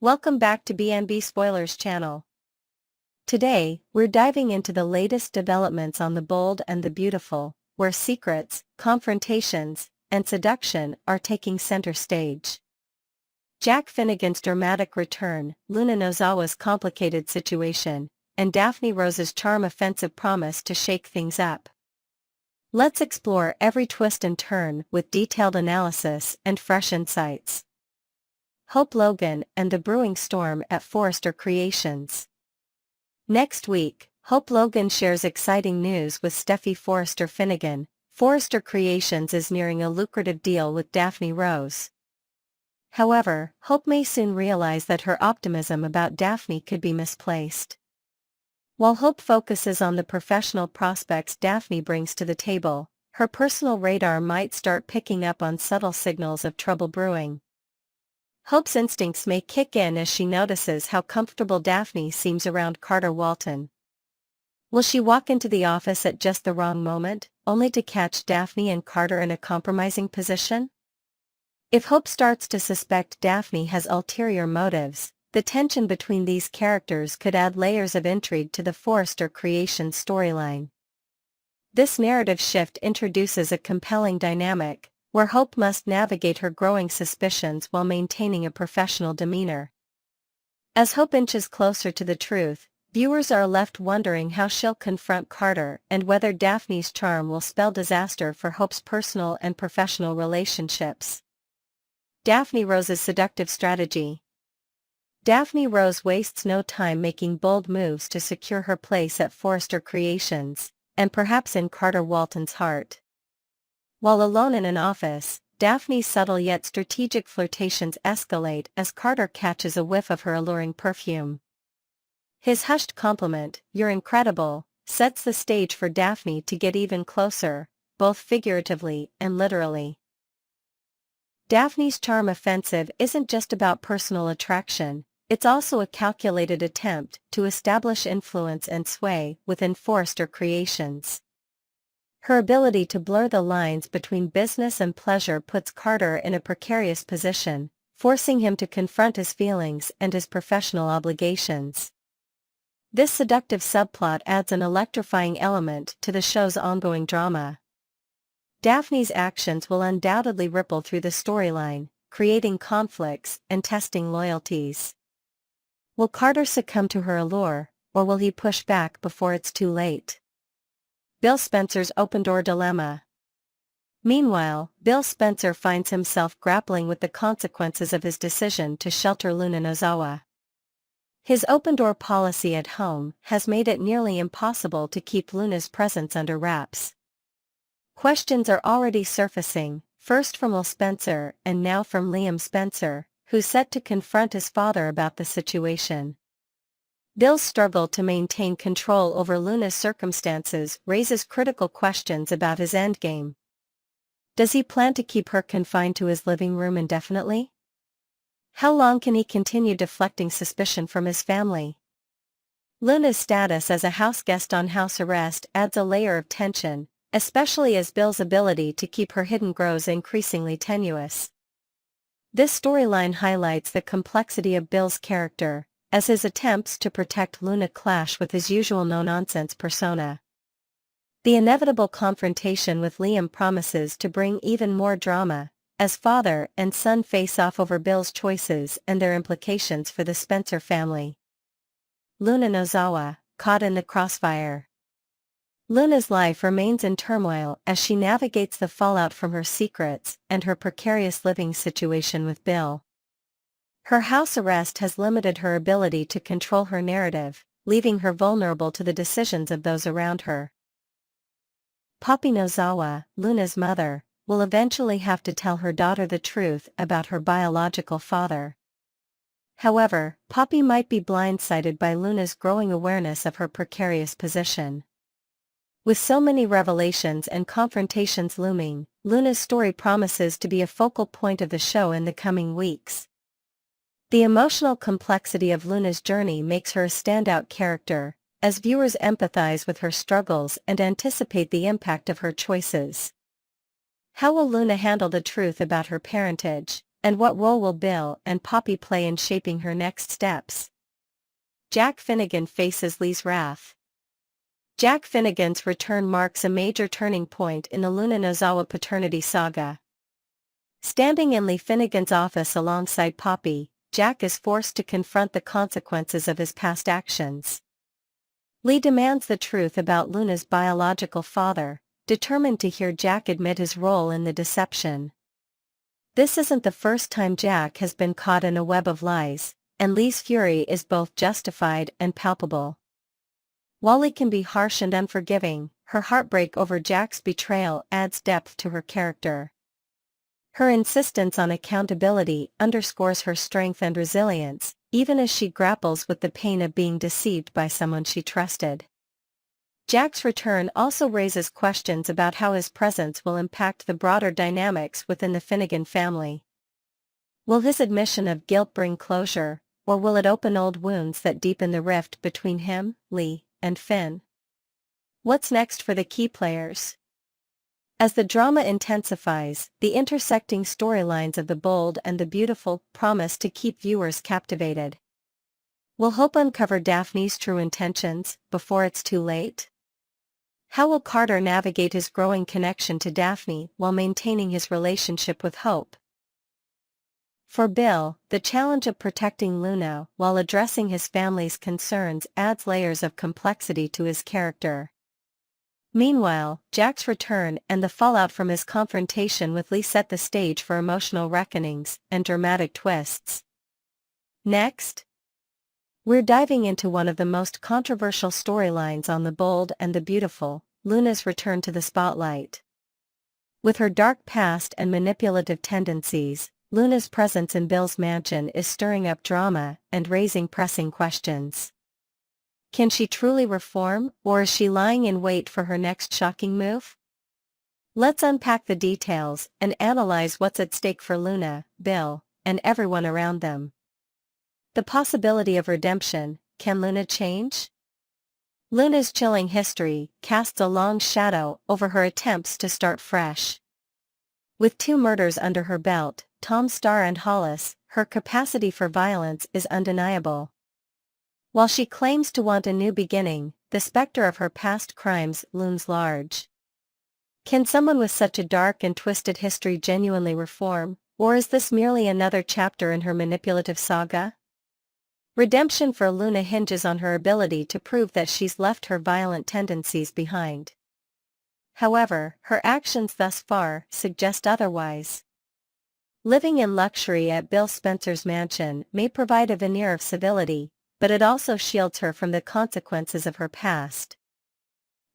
Welcome back to B&B Spoilers channel. Today, we're diving into the latest developments on The Bold and the Beautiful, where secrets, confrontations, and seduction are taking center stage. Jack Finnegan's dramatic return, Luna Nozawa's complicated situation, and Daphne Rose's charm offensive promise to shake things up. Let's explore every twist and turn with detailed analysis and fresh insights. Hope Logan and the brewing storm at Forrester Creations. Next week, Hope Logan shares exciting news with Steffy Finnegan. Forrester Creations is nearing a lucrative deal with Daphne Rose. However, Hope may soon realize that her optimism about Daphne could be misplaced. While Hope focuses on the professional prospects Daphne brings to the table, her personal radar might start picking up on subtle signals of trouble brewing. Hope's instincts may kick in as she notices how comfortable Daphne seems around Carter Walton. Will she walk into the office at just the wrong moment, only to catch Daphne and Carter in a compromising position? If Hope starts to suspect Daphne has ulterior motives, the tension between these characters could add layers of intrigue to the Forrester Creations storyline. This narrative shift introduces a compelling dynamic, where Hope must navigate her growing suspicions while maintaining a professional demeanor. As Hope inches closer to the truth, viewers are left wondering how she'll confront Carter and whether Daphne's charm will spell disaster for Hope's personal and professional relationships. Daphne Rose's seductive strategy. Daphne Rose wastes no time making bold moves to secure her place at Forrester Creations, and perhaps in Carter Walton's heart. While alone in an office, Daphne's subtle yet strategic flirtations escalate as Carter catches a whiff of her alluring perfume. His hushed compliment, "You're incredible," sets the stage for Daphne to get even closer, both figuratively and literally. Daphne's charm offensive isn't just about personal attraction, it's also a calculated attempt to establish influence and sway within Forrester Creations. Her ability to blur the lines between business and pleasure puts Carter in a precarious position, forcing him to confront his feelings and his professional obligations. This seductive subplot adds an electrifying element to the show's ongoing drama. Daphne's actions will undoubtedly ripple through the storyline, creating conflicts and testing loyalties. Will Carter succumb to her allure, or will he push back before it's too late? Bill Spencer's open-door dilemma. Meanwhile, Bill Spencer finds himself grappling with the consequences of his decision to shelter Luna Nozawa. His open-door policy at home has made it nearly impossible to keep Luna's presence under wraps. Questions are already surfacing, first from Will Spencer and now from Liam Spencer, who's set to confront his father about the situation. Bill's struggle to maintain control over Luna's circumstances raises critical questions about his endgame. Does he plan to keep her confined to his living room indefinitely? How long can he continue deflecting suspicion from his family? Luna's status as a house guest on house arrest adds a layer of tension, especially as Bill's ability to keep her hidden grows increasingly tenuous. This storyline highlights the complexity of Bill's character, as his attempts to protect Luna clash with his usual no-nonsense persona. The inevitable confrontation with Liam promises to bring even more drama, as father and son face off over Bill's choices and their implications for the Spencer family. Luna Nozawa, caught in the crossfire. Luna's life remains in turmoil as she navigates the fallout from her secrets and her precarious living situation with Bill. Her house arrest has limited her ability to control her narrative, leaving her vulnerable to the decisions of those around her. Poppy Nozawa, Luna's mother, will eventually have to tell her daughter the truth about her biological father. However, Poppy might be blindsided by Luna's growing awareness of her precarious position. With so many revelations and confrontations looming, Luna's story promises to be a focal point of the show in the coming weeks. The emotional complexity of Luna's journey makes her a standout character, as viewers empathize with her struggles and anticipate the impact of her choices. How will Luna handle the truth about her parentage, And what role will Bill and Poppy play in shaping her next steps? Jack Finnegan faces Lee's wrath. Jack Finnegan's return marks a major turning point in the Luna Nozawa paternity saga. Standing in Lee Finnegan's office alongside Poppy, Jack is forced to confront the consequences of his past actions. Lee demands the truth about Luna's biological father, determined to hear Jack admit his role in the deception. This isn't the first time Jack has been caught in a web of lies, and Lee's fury is both justified and palpable. While Lee can be harsh and unforgiving, her heartbreak over Jack's betrayal adds depth to her character. Her insistence on accountability underscores her strength and resilience, even as she grapples with the pain of being deceived by someone she trusted. Jack's return also raises questions about how his presence will impact the broader dynamics within the Finnegan family. Will his admission of guilt bring closure, or will it open old wounds that deepen the rift between him, Lee, and Finn? What's next for the key players? As the drama intensifies, the intersecting storylines of the bold and the beautiful promise to keep viewers captivated. Will Hope uncover Daphne's true intentions before it's too late? How will Carter navigate his growing connection to Daphne while maintaining his relationship with Hope? For Bill, the challenge of protecting Luna while addressing his family's concerns adds layers of complexity to his character. Meanwhile, Jack's return and the fallout from his confrontation with Lee set the stage for emotional reckonings and dramatic twists. Next, we're diving into one of the most controversial storylines on The Bold and the Beautiful, Luna's return to the spotlight. With her dark past and manipulative tendencies, Luna's presence in Bill's mansion is stirring up drama and raising pressing questions. Can she truly reform, or is she lying in wait for her next shocking move? Let's unpack the details and analyze what's at stake for Luna, Bill, and everyone around them. The possibility of redemption: can Luna change? Luna's chilling history casts a long shadow over her attempts to start fresh. With 2 murders under her belt, Tom Starr and Hollis, her capacity for violence is undeniable. While she claims to want a new beginning, the specter of her past crimes looms large. Can someone with such a dark and twisted history genuinely reform, or is this merely another chapter in her manipulative saga? Redemption for Luna hinges on her ability to prove that she's left her violent tendencies behind. However, her actions thus far suggest otherwise. Living in luxury at Bill Spencer's mansion may provide a veneer of civility, but it also shields her from the consequences of her past.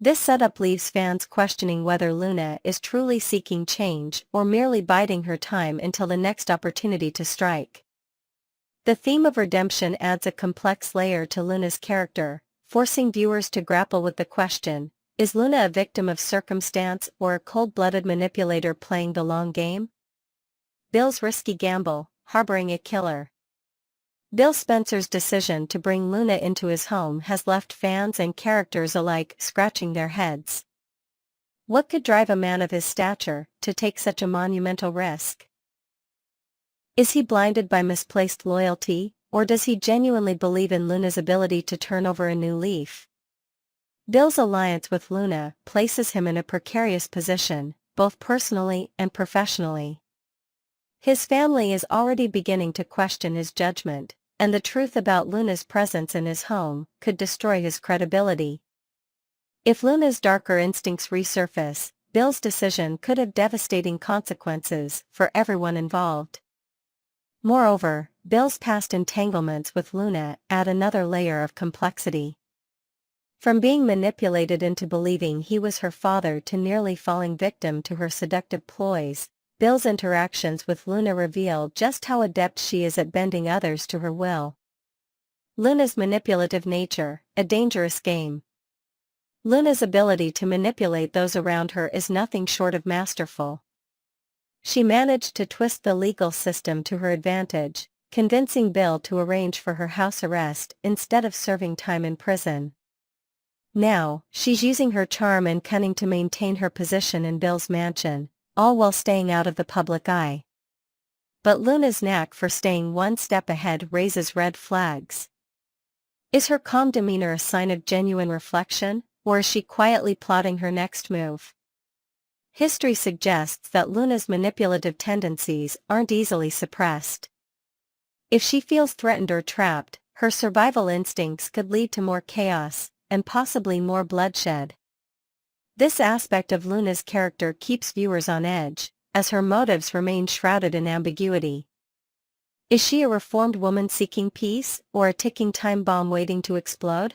This setup leaves fans questioning whether Luna is truly seeking change or merely biding her time until the next opportunity to strike. The theme of redemption adds a complex layer to Luna's character, forcing viewers to grapple with the question: is Luna a victim of circumstance or a cold-blooded manipulator playing the long game? Bill's risky gamble: harboring a killer. Bill Spencer's decision to bring Luna into his home has left fans and characters alike scratching their heads. What could drive a man of his stature to take such a monumental risk? Is he blinded by misplaced loyalty, or does he genuinely believe in Luna's ability to turn over a new leaf? Bill's alliance with Luna places him in a precarious position, both personally and professionally. His family is already beginning to question his judgment, and the truth about Luna's presence in his home could destroy his credibility. If Luna's darker instincts resurface, Bill's decision could have devastating consequences for everyone involved. Moreover, Bill's past entanglements with Luna add another layer of complexity. From being manipulated into believing he was her father to nearly falling victim to her seductive ploys, Bill's interactions with Luna reveal just how adept she is at bending others to her will. Luna's manipulative nature: a dangerous game. Luna's ability to manipulate those around her is nothing short of masterful. She managed to twist the legal system to her advantage, convincing Bill to arrange for her house arrest instead of serving time in prison. Now, she's using her charm and cunning to maintain her position in Bill's mansion, all while staying out of the public eye. but Luna's knack for staying one step ahead raises red flags. Is her calm demeanor a sign of genuine reflection, or is she quietly plotting her next move? History suggests that Luna's manipulative tendencies aren't easily suppressed. If she feels threatened or trapped, her survival instincts could lead to more chaos, and possibly more bloodshed. This aspect of Luna's character keeps viewers on edge, as her motives remain shrouded in ambiguity. Is she a reformed woman seeking peace, or a ticking time bomb waiting to explode?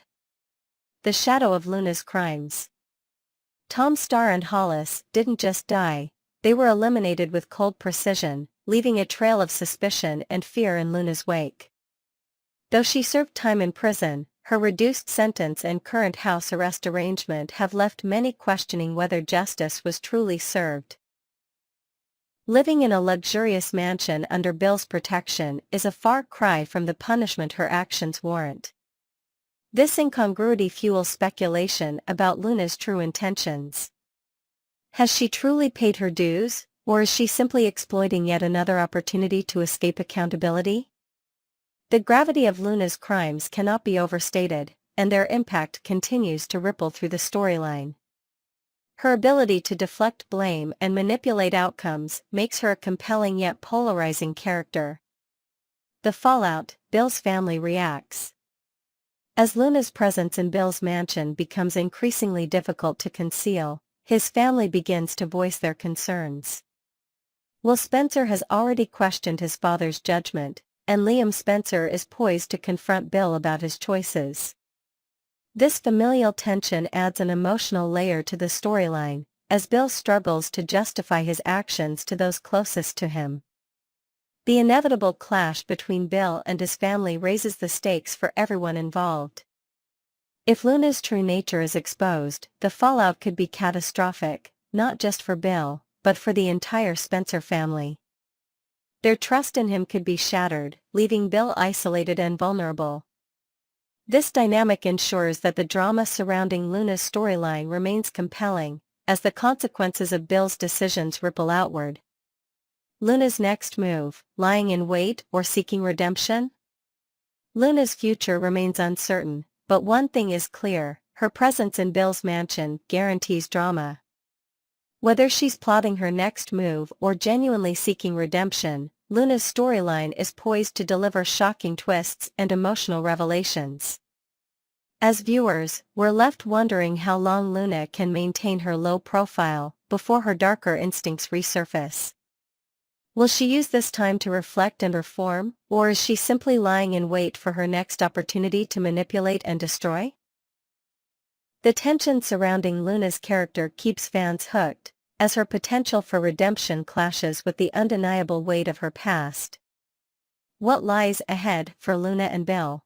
The shadow of Luna's crimes. Tom Starr and Hollis didn't just die, they were eliminated with cold precision, leaving a trail of suspicion and fear in Luna's wake. Though she served time in prison, her reduced sentence and current house arrest arrangement have left many questioning whether justice was truly served. Living in a luxurious mansion under Bill's protection is a far cry from the punishment her actions warrant. This incongruity fuels speculation about Luna's true intentions. Has she truly paid her dues, or is she simply exploiting yet another opportunity to escape accountability? The gravity of Luna's crimes cannot be overstated, and their impact continues to ripple through the storyline. Her ability to deflect blame and manipulate outcomes makes her a compelling yet polarizing character. The fallout: Bill's family reacts. As Luna's presence in Bill's mansion becomes increasingly difficult to conceal, his family begins to voice their concerns. Will Spencer has already questioned his father's judgment, and Liam Spencer is poised to confront Bill about his choices. This familial tension adds an emotional layer to the storyline, as Bill struggles to justify his actions to those closest to him. The inevitable clash between Bill and his family raises the stakes for everyone involved. If Luna's true nature is exposed, the fallout could be catastrophic, not just for Bill, but for the entire Spencer family. Their trust in him could be shattered, leaving Bill isolated and vulnerable. This dynamic ensures that the drama surrounding Luna's storyline remains compelling, as the consequences of Bill's decisions ripple outward. Luna's next move: lying in wait or seeking redemption? Luna's future remains uncertain, but one thing is clear: her presence in Bill's mansion guarantees drama. Whether she's plotting her next move or genuinely seeking redemption, Luna's storyline is poised to deliver shocking twists and emotional revelations. As viewers, we're left wondering how long Luna can maintain her low profile before her darker instincts resurface. Will she use this time to reflect and reform, or is she simply lying in wait for her next opportunity to manipulate and destroy? The tension surrounding Luna's character keeps fans hooked, as her potential for redemption clashes with the undeniable weight of her past. What lies ahead for Luna and Bill?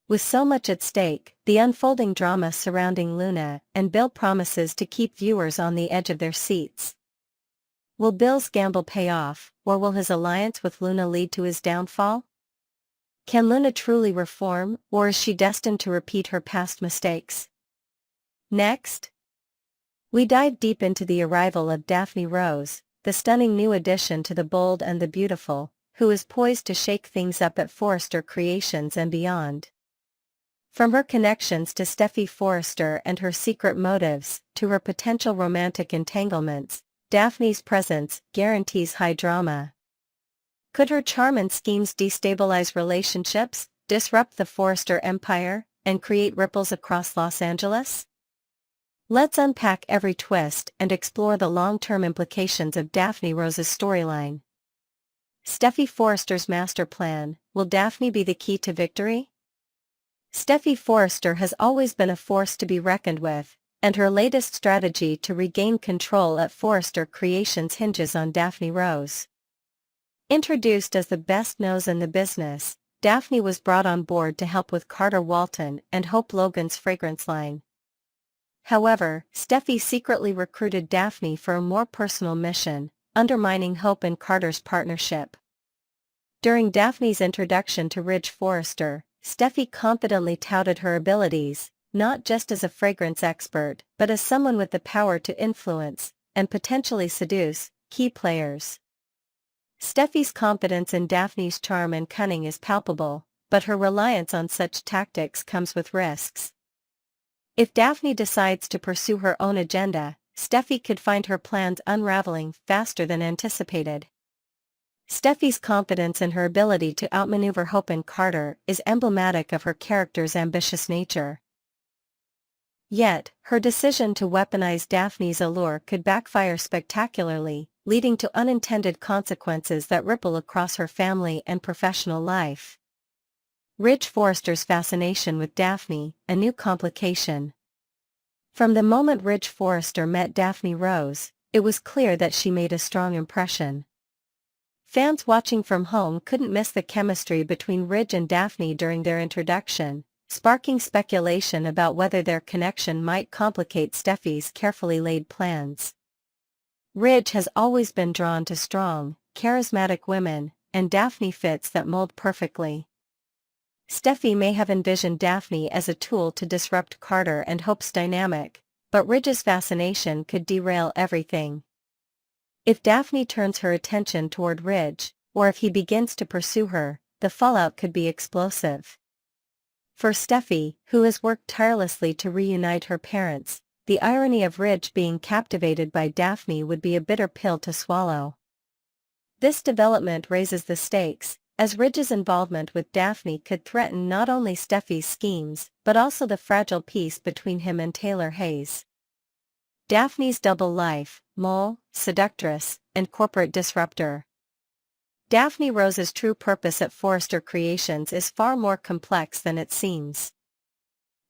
With so much at stake, the unfolding drama surrounding Luna and Bill promises to keep viewers on the edge of their seats. Will Bill's gamble pay off, or will his alliance with Luna lead to his downfall? Can Luna truly reform, or is she destined to repeat her past mistakes? Next, we dive deep into the arrival of Daphne Rose, the stunning new addition to The Bold and the Beautiful, who is poised to shake things up at Forrester Creations and beyond. From her connections to Steffy Forrester and her secret motives, to her potential romantic entanglements, Daphne's presence guarantees high drama. Could her charm and schemes destabilize relationships, disrupt the Forrester empire, and create ripples across Los Angeles? Let's unpack every twist and explore the long-term implications of Daphne Rose's storyline. Steffy Forrester's master plan: will Daphne be the key to victory? Steffy Forrester has always been a force to be reckoned with, and her latest strategy to regain control at Forrester Creations hinges on Daphne Rose. Introduced as the best nose in the business, Daphne was brought on board to help with Carter Walton and Hope Logan's fragrance line. However, Steffy secretly recruited Daphne for a more personal mission, undermining Hope and Carter's partnership. During Daphne's introduction to Ridge Forrester, Steffy confidently touted her abilities, not just as a fragrance expert, but as someone with the power to influence, and potentially seduce, key players. Steffy's confidence in Daphne's charm and cunning is palpable, but her reliance on such tactics comes with risks. If Daphne decides to pursue her own agenda, Steffy could find her plans unraveling faster than anticipated. Steffy's confidence in her ability to outmaneuver Hope and Carter is emblematic of her character's ambitious nature. Yet, her decision to weaponize Daphne's allure could backfire spectacularly, leading to unintended consequences that ripple across her family and professional life. Ridge Forrester's fascination with Daphne, a new complication. From the moment Ridge Forrester met Daphne Rose, it was clear that she made a strong impression. Fans watching from home couldn't miss the chemistry between Ridge and Daphne during their introduction, sparking speculation about whether their connection might complicate Steffy's carefully laid plans. Ridge has always been drawn to strong, charismatic women, and Daphne fits that mold perfectly. Steffy may have envisioned Daphne as a tool to disrupt Carter and Hope's dynamic, but Ridge's fascination could derail everything. If Daphne turns her attention toward Ridge, or if he begins to pursue her, the fallout could be explosive. For Steffy, who has worked tirelessly to reunite her parents, the irony of Ridge being captivated by Daphne would be a bitter pill to swallow. This development raises the stakes, as Ridge's involvement with Daphne could threaten not only Steffy's schemes but also the fragile peace between him and Taylor Hayes. Daphne's double life: mole, seductress, and corporate disruptor. Daphne Rose's true purpose at Forrester Creations is far more complex than it seems.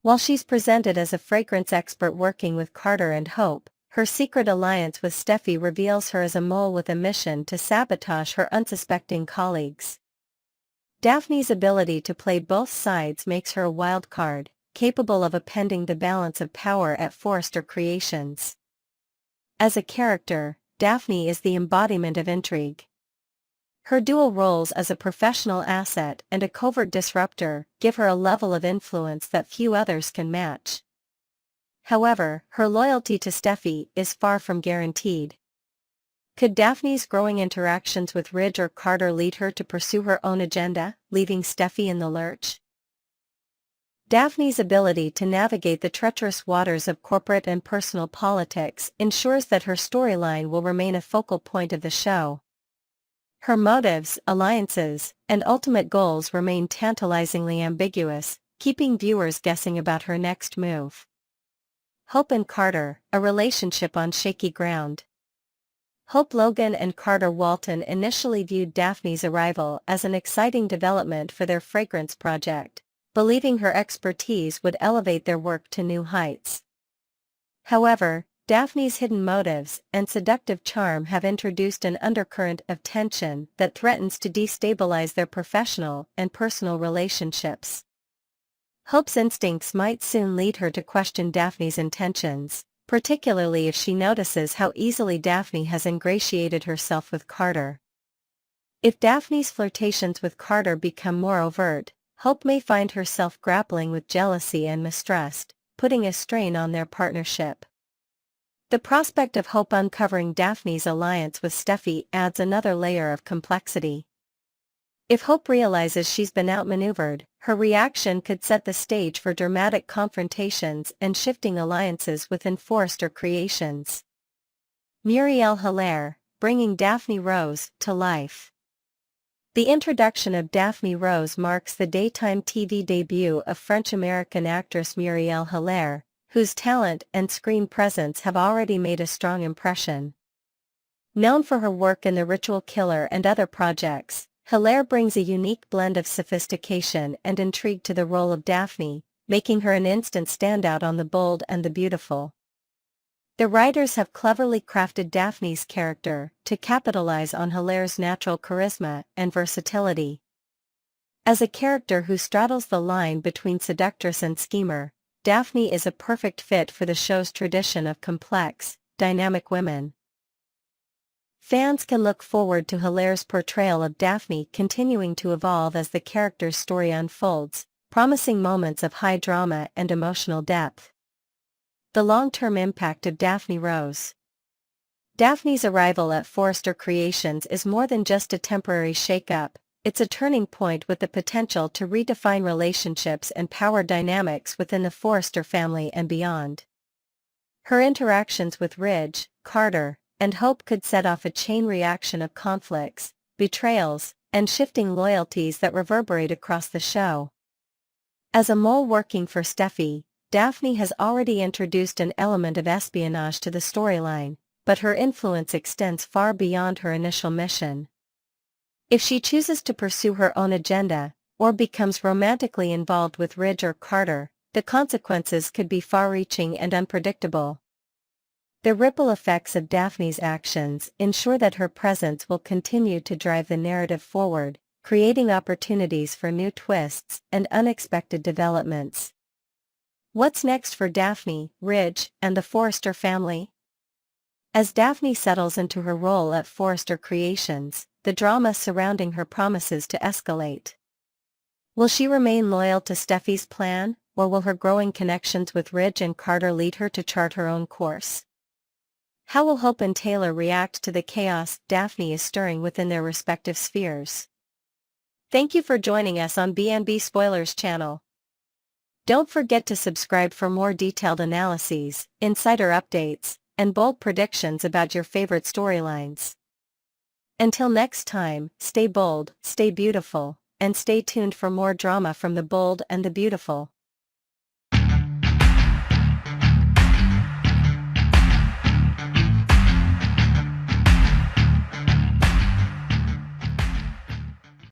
While she's presented as a fragrance expert working with Carter and Hope, her secret alliance with Steffy reveals her as a mole with a mission to sabotage her unsuspecting colleagues. Daphne's ability to play both sides makes her a wild card, capable of upending the balance of power at Forrester Creations. As a character, Daphne is the embodiment of intrigue. Her dual roles as a professional asset and a covert disruptor give her a level of influence that few others can match. However, her loyalty to Steffy is far from guaranteed. Could Daphne's growing interactions with Ridge or Carter lead her to pursue her own agenda, leaving Steffy in the lurch? Daphne's ability to navigate the treacherous waters of corporate and personal politics ensures that her storyline will remain a focal point of the show. Her motives, alliances, and ultimate goals remain tantalizingly ambiguous, keeping viewers guessing about her next move. Hope and Carter, a relationship on shaky ground. Hope Logan and Carter Walton initially viewed Daphne's arrival as an exciting development for their fragrance project, believing her expertise would elevate their work to new heights. However, Daphne's hidden motives and seductive charm have introduced an undercurrent of tension that threatens to destabilize their professional and personal relationships. Hope's instincts might soon lead her to question Daphne's intentions, particularly if she notices how easily Daphne has ingratiated herself with Carter. If Daphne's flirtations with Carter become more overt, Hope may find herself grappling with jealousy and mistrust, putting a strain on their partnership. The prospect of Hope uncovering Daphne's alliance with Steffy adds another layer of complexity. If Hope realizes she's been outmaneuvered, her reaction could set the stage for dramatic confrontations and shifting alliances within Forrester Creations. Muriel Hillaire, bringing Daphne Rose to life. The introduction of Daphne Rose marks the daytime TV debut of French-American actress Muriel Hillaire, whose talent and screen presence have already made a strong impression. Known for her work in The Ritual Killer and other projects, Hillaire brings a unique blend of sophistication and intrigue to the role of Daphne, making her an instant standout on The Bold and the Beautiful. The writers have cleverly crafted Daphne's character to capitalize on Hillaire's natural charisma and versatility. As a character who straddles the line between seductress and schemer, Daphne is a perfect fit for the show's tradition of complex, dynamic women. Fans can look forward to Hillaire's portrayal of Daphne continuing to evolve as the character's story unfolds, promising moments of high drama and emotional depth. The long-term impact of Daphne Rose. Daphne's arrival at Forrester Creations is more than just a temporary shakeup, it's a turning point with the potential to redefine relationships and power dynamics within the Forrester family and beyond. Her interactions with Ridge, Carter, and Hope could set off a chain reaction of conflicts, betrayals, and shifting loyalties that reverberate across the show. As a mole working for Steffy, Daphne has already introduced an element of espionage to the storyline, but her influence extends far beyond her initial mission. If she chooses to pursue her own agenda, or becomes romantically involved with Ridge or Carter, the consequences could be far-reaching and unpredictable. The ripple effects of Daphne's actions ensure that her presence will continue to drive the narrative forward, creating opportunities for new twists and unexpected developments. What's next for Daphne, Ridge, and the Forrester family? As Daphne settles into her role at Forrester Creations, the drama surrounding her promises to escalate. Will she remain loyal to Steffy's plan, or will her growing connections with Ridge and Carter lead her to chart her own course? How will Hope and Taylor react to the chaos Daphne is stirring within their respective spheres? Thank you for joining us on B&B Spoilers channel. Don't forget to subscribe for more detailed analyses, insider updates, and bold predictions about your favorite storylines. Until next time, stay bold, stay beautiful, and stay tuned for more drama from the bold and the beautiful.